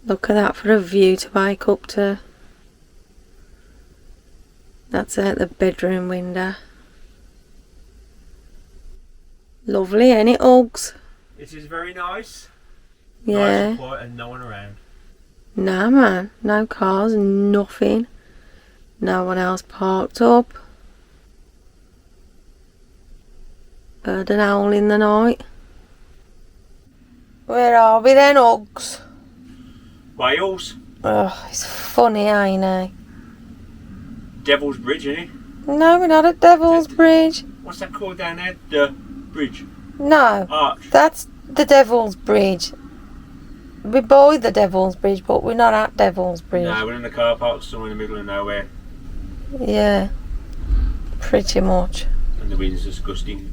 Look at that for a view to wake up to. That's out the bedroom window. Lovely, ain't it, Uggs? It is very nice. Yeah. Nice and quiet and no one around. Nah, man. No cars, nothing. No one else parked up. Heard an owl in the night. Where are we then, Uggs? Wales. Oh, it's funny, ain't it? Devil's Bridge, isn't it? No, we're not at Devil's Bridge. What's that called down there? The bridge. No, Arch. that's the Devil's Bridge. We're by the Devil's Bridge, but we're not at Devil's Bridge. No, we're in the car park somewhere in the middle of nowhere. Yeah, pretty much. And the wind's disgusting.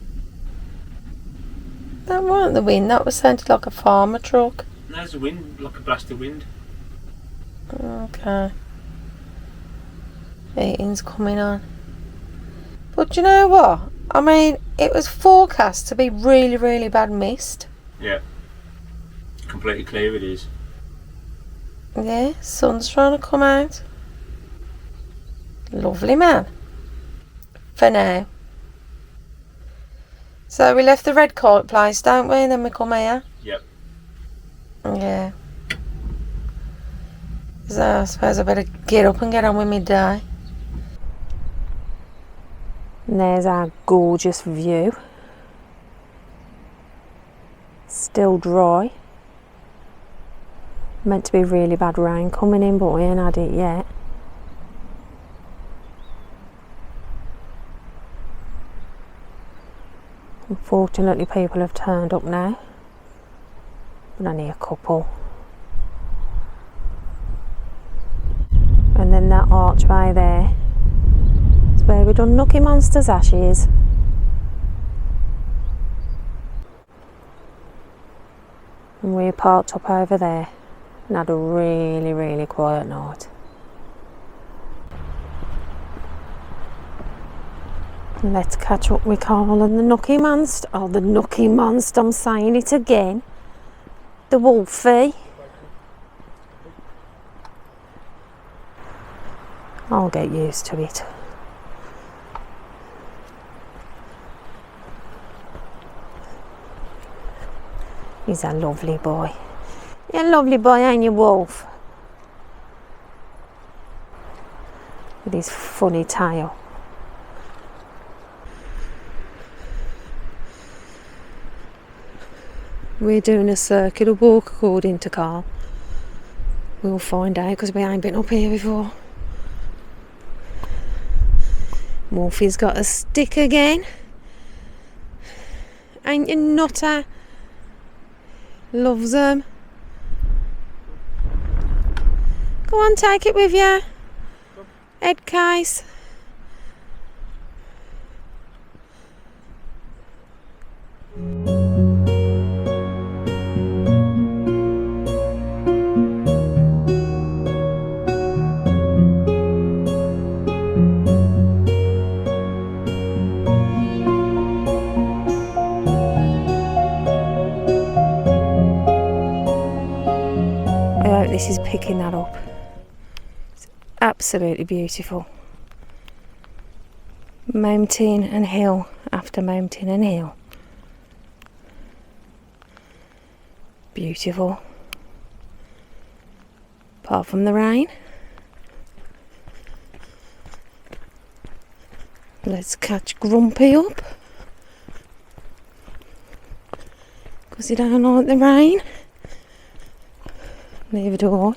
That weren't the wind, that was sounded like a farmer truck. And there's the wind, like a blast of wind. Okay. Heating's coming on. But you know what? I mean, it was forecast to be really, really bad mist. Yeah. Completely clear it is. Yeah, sun's trying to come out. Lovely, man. For now. So we left the red coat place, don't we? And then we come here. Yep. Yeah. So I suppose I better get up and get on with my day. And there's our gorgeous view. Still dry. Meant to be really bad rain coming in, but we ain't had it yet. Unfortunately, people have turned up now, but only a couple. And then that archway there is where we done Nookie Monster's ashes. And we parked up over there and had a really, really quiet night. And let's catch up with Carl and the Nookie Monster. Oh, the Nookie Monster, I'm saying it again. The Wolfie. I'll get used to it. He's a lovely boy. You're a lovely boy, ain't you, Wolf? With his funny tail. We're doing a circular walk according to Carl. We'll find out because we ain't been up here before. Wolfie's got a stick again. Ain't you nutter? Loves them. Go on, take it with you. Head case. This is picking that up. It's absolutely beautiful. Mountain and hill after mountain and hill. Beautiful. Apart from the rain. Let's catch Grumpy up. Because he don't like the rain. Neither do I.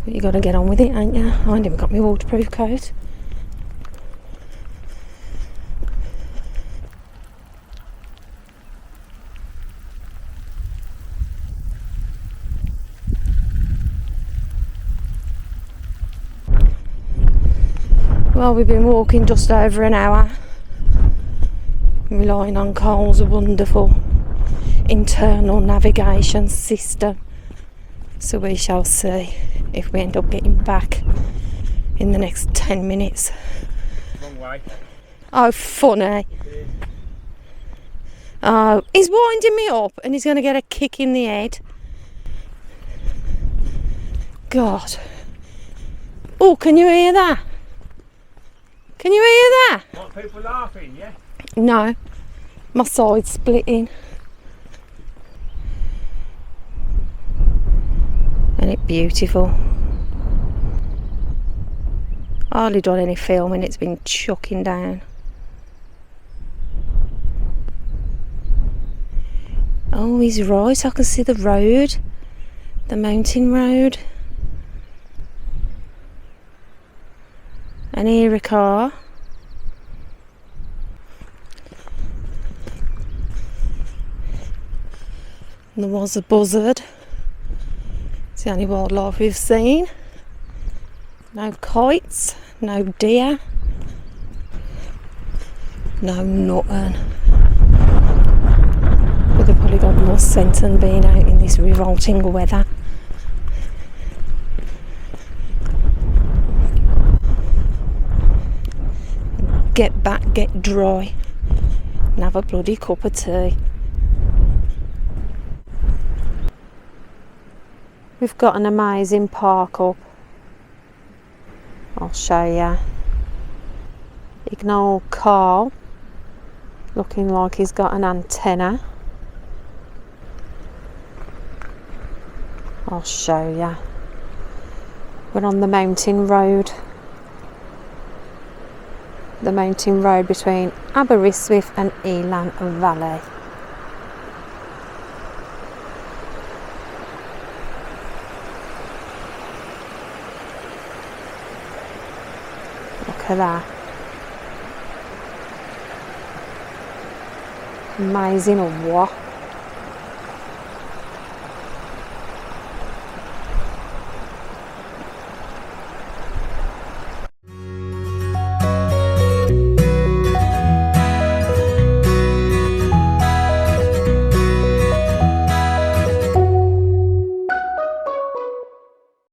But you got to get on with it, ain't you? I ain't even got my waterproof coat. Well, we've been walking just over an hour, relying on Carl's wonderful internal navigation system. So we shall see if we end up getting back in the next 10 minutes. Wrong way. Oh, funny. Oh, he's winding me up and he's going to get a kick in the head. God. Oh, can you hear that? Can you hear that? What, people laughing, yeah? No, my side's splitting. And it's beautiful. Hardly done any filming, it's been chucking down. Oh, he's right, I can see the road, the mountain road. And hear a car. And there was a buzzard. It's the only wildlife we've seen. No kites, no deer, no nothing. But they've probably got more sense than being out in this revolting weather. Get back, get dry, and have a bloody cup of tea. We've got an amazing park up. I'll show you. Ignore Carl, looking like he's got an antenna. I'll show you. We're on the mountain road. The mountain road between Aberystwyth and Elan Valley. Look at that. Amazing or what?